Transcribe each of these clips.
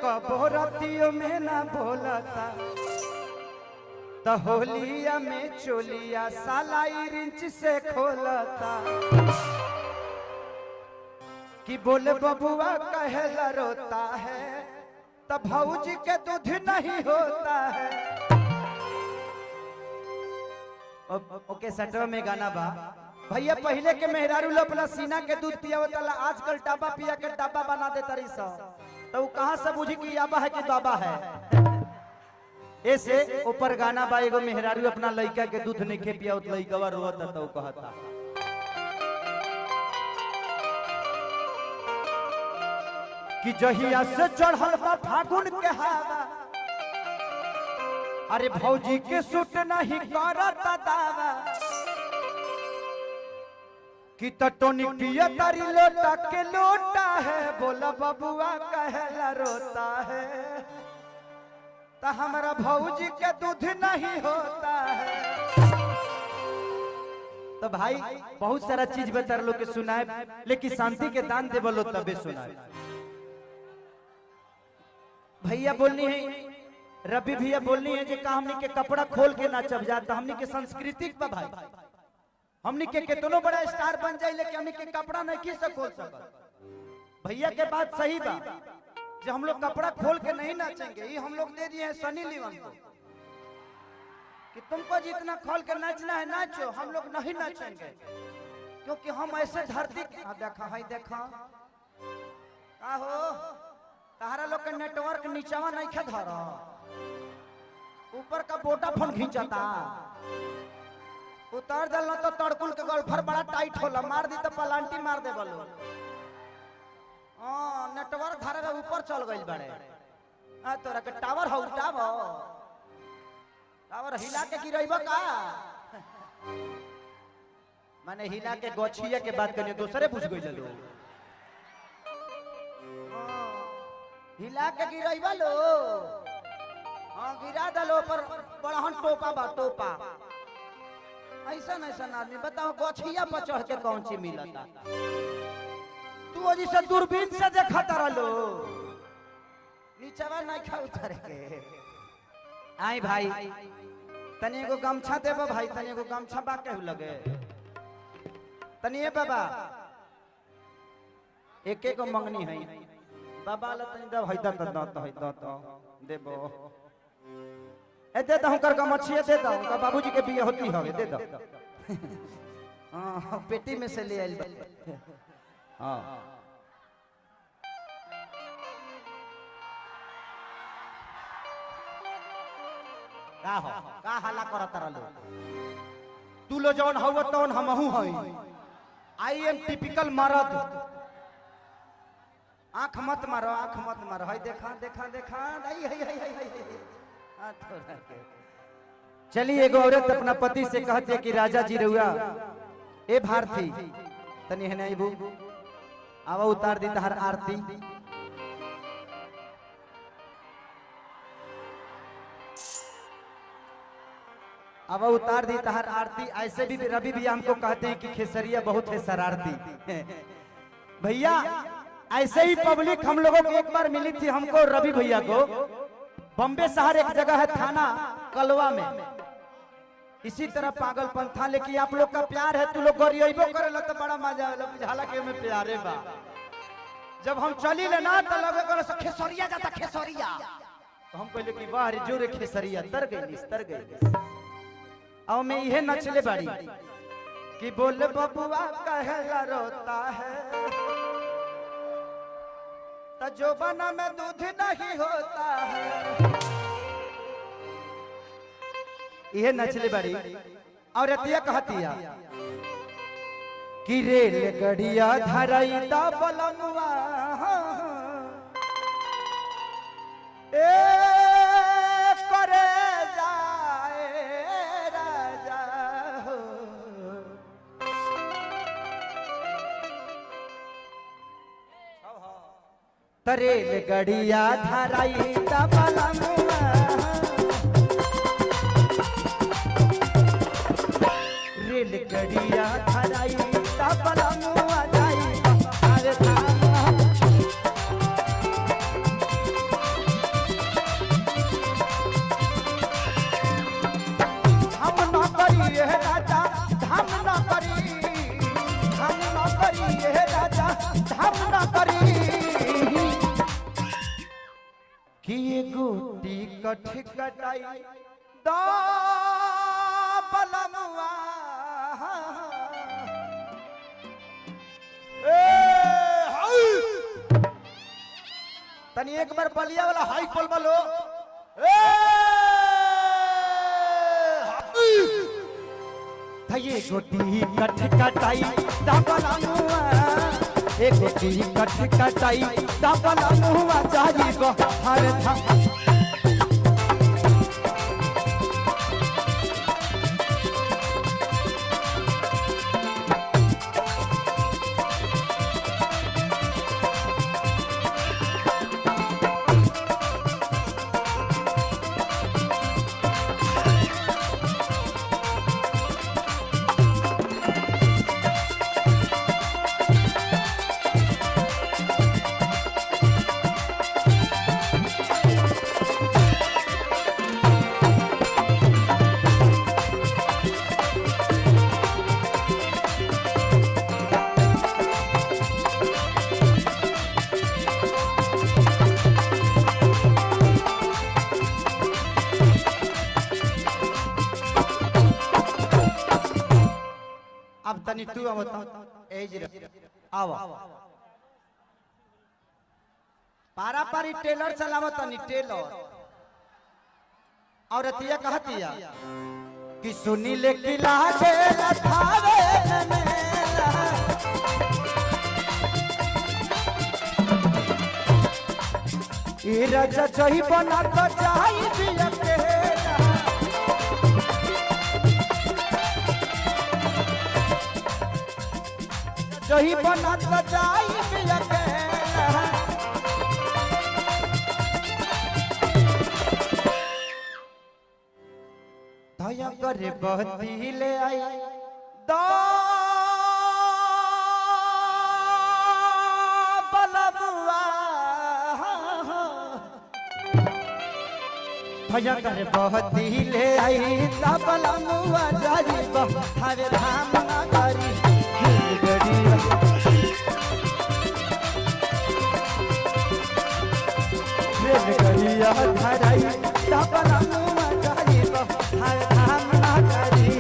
कबोरतियों में ना बोलता तो होलिया में चोलिया साला रिंच से खोलता कि बोले बबुआ कहेला रोता है तब भौजी के दूध नहीं होता है। ओके सेंटर में गाना बा भैया पहले के मेहरारू लो अपना सीना के दूध पियावता आजकल डाबा पिया के डाबा बना देता रही सब तो कहां से बुझी कि याबा है कि बाबा है। ऐसे ऊपर गाना बा एगो मेहरारू अपना लड़का के दूध नहीं खे पियावत लड़का रोता तो कहता कि जहिया से चढ़ल बा फागुन के हवा अरे भौजी के सूट नहीं करता दावा कि टोनिक पिया तारी लोटा के लोटा है बोला बबुआ कहेला रोता है तो हमारा भौजी के दूध नहीं होता है। तो भाई बहुत सारा चीज बता लोग के सुनाए लेकिन शांति के दान दे बोलो तबे सुनाए। भैया बोलनी है रवि भैया बोलनी है जो हमनी के कपड़ा खोल के ना चब जाता हमनी के सांस्कृतिक बा भाई हमनी के कितनो बड़ा स्टार बन जाए लेकिन हमनी के कपड़ा नहीं की से खोल सकत। भैया के बात सही बा जो हम लोग कपड़ा खोल के नहीं नाचेंगे ये हम लोग दे दिए हैं सनी लियोन को कि तुमको जितना खोल के नाचना है नाचो हम लोग नहीं नाचेंगे क्योंकि हम ऐसे धरती देखा है देखा आहो तारा लोग के नेटवर्क नीचावा नहीं खे धरा ऊपर का बोटा फोन खींचता उतार दल तो तड़कुल के गोल्फर बड़ा टाइट होला मार दी तो पलांटी मार दे बोलो नेटवर्क धारे में ऊपर चल गई बड़े तोरा के टावर हो टावर हिला के गिरइब का माने हिला के गोछिया के बात करियो दूसरे पूछ गई लो हिला के गिरइब लो गिरा दलो पर बड़हन टोपा बा टोपा ऐसा आदमी बताओ गोछिया पर चढ़ के कौन चीज मिलता तू जिसे दूरबीन से देखता रहो नीचवा नहीं खा उतर के आई भाई तनी एगो गमछा देबो भाई तनी एगो गमछा बा केहू लगे तनी ए बाबा एक एक मंगनी है बाबा ल तनी दब है त देबो ए दे दहु कर गमछिया दे दहु का बाबूजी के बिया होती हवे दे दो हां पेटी में से ले आइल हां का हल्ला करत रहलो तू लो जौन हव तौन हमहू हई आई एम टिपिकल मर्द आंख मत मारो हई देखा देखा देखा चलिए एगो औरत अपना पति से कहती है कि राजा जी रहुआ ए भारती तनी है नहीं बू आवा उतार दी तहर आरती आवा उतार दी तहर आरती। ऐसे भी रवि भैया हमको कहते हैं कि खेसरिया बहुत है शरारती भैया ऐसे ही पब्लिक हम लोगों को एक बार मिली थी हमको रवि भैया को बॉम्बे शहर एक जगह है थाना कलवा में इसी तरह पागलपन था लेकिन आप लोग का प्यार है तू लोग गरियबो करेला तो बड़ा मजा आवेला बुझाला के में प्यारे बा जब हम चली ले ना तो लगे करे खेसरिया जाता खेसरिया तो हम कहले कि वाह रे जोरे खेसरिया तर गई आओ मैं इहे नचले बाड़ी कि बोले बबुआ कहेला रोता है तो जोबना में दूध नहीं होता है यह नचले बड़ी और रतिया कहतिया कि रेल गड़िया धरई दा बलमुआ ए करे जाए राजा हो रेल गड़िया धरई दा बलमुआ रेल गड़िया धरई दा बलमुआ जाई अरे कि ये गोटी कठ कटाई दा बलमुआ तनी एक बार बलिया वाला हाई बोल बोलो ये गोटी कठ कटाई दा बलमुआ एक गोटी कठ कटाई दा बलमुआ जाई गो हर था अब तनी तू आवता एज आवा पारा पारी टेलर चलावत तनी टेलर और अतिया कहतिया कि सुनी ले किला के लठावे मेरा ई राजा चही बना तो चाही बिया के जही बना तो जाई बिया के दया करे बहती ले आई दा बलमुआ दया करे बहती ले आई दा बलमुआ जाई बहावे धाम ना करी गरिया धराई तबला मुआ जाई हर धाम ना करी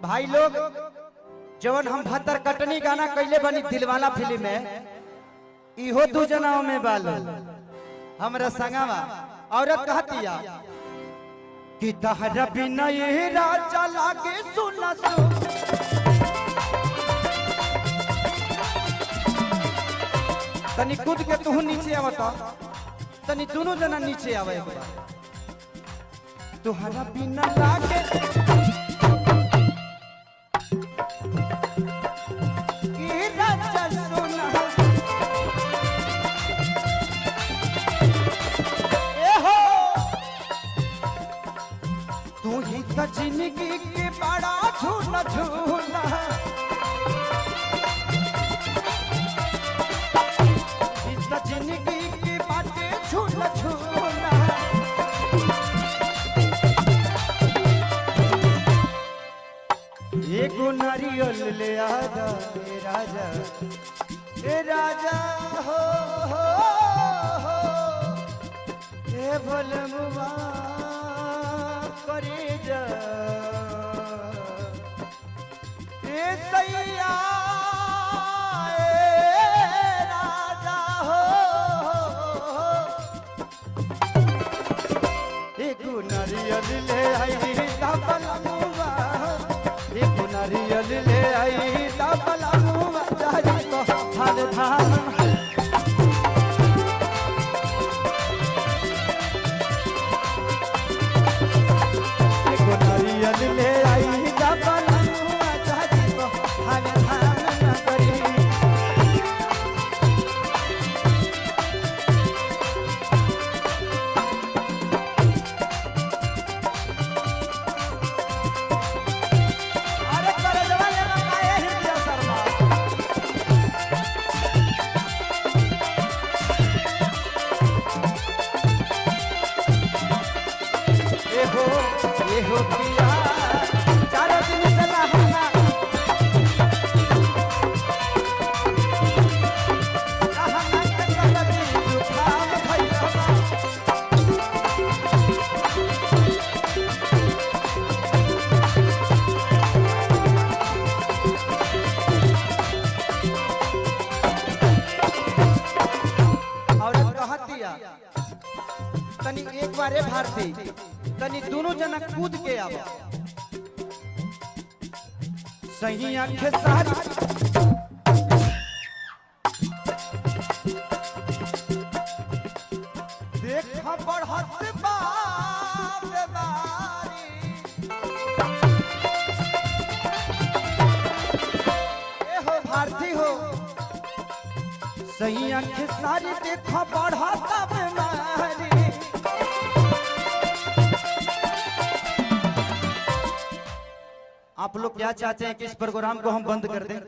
भाई लोग जवन हम भतर कटनी गाना कैले बनी दिलवाला फिल्म में इहो दू जनाओं में बालो हमरा संगवा औरत कहतिया कि तहरा बिना ये राजा लागे सुना सु तनी कूद के तू नीचे आवता तनी दोनों जना नीचे आवे एक बार तुहरा बिना लागे जिंदगी के बड़ा झूला झूला जिंदगी के बाटे झूला झूला एगो नारियल ले आजा ए राजा हो ए भलमुआ करे जा ए सैया राजा हो एक नारियल ले आई ता बलमुआ एक नारियल ले आई डबला मुआ जाई तो हर धाम एगो नारियल ले आई डबला मुआ जाई तो हर धाम नगरी हो पिया चारों दिन से लहंगा लहंगा के सगरी जुखाम भइला औरत कहतिया तनी एक बारे भारती तनी दोनों जना कूद के आवा सही आंखें सारी देखा बढ़त बीमारी ए हो भारती हो सही आंखें सारी देखा बढ़त बीमारी आप लोग क्या चाहते हैं कि इस प्रोग्राम को हम बंद कर दें?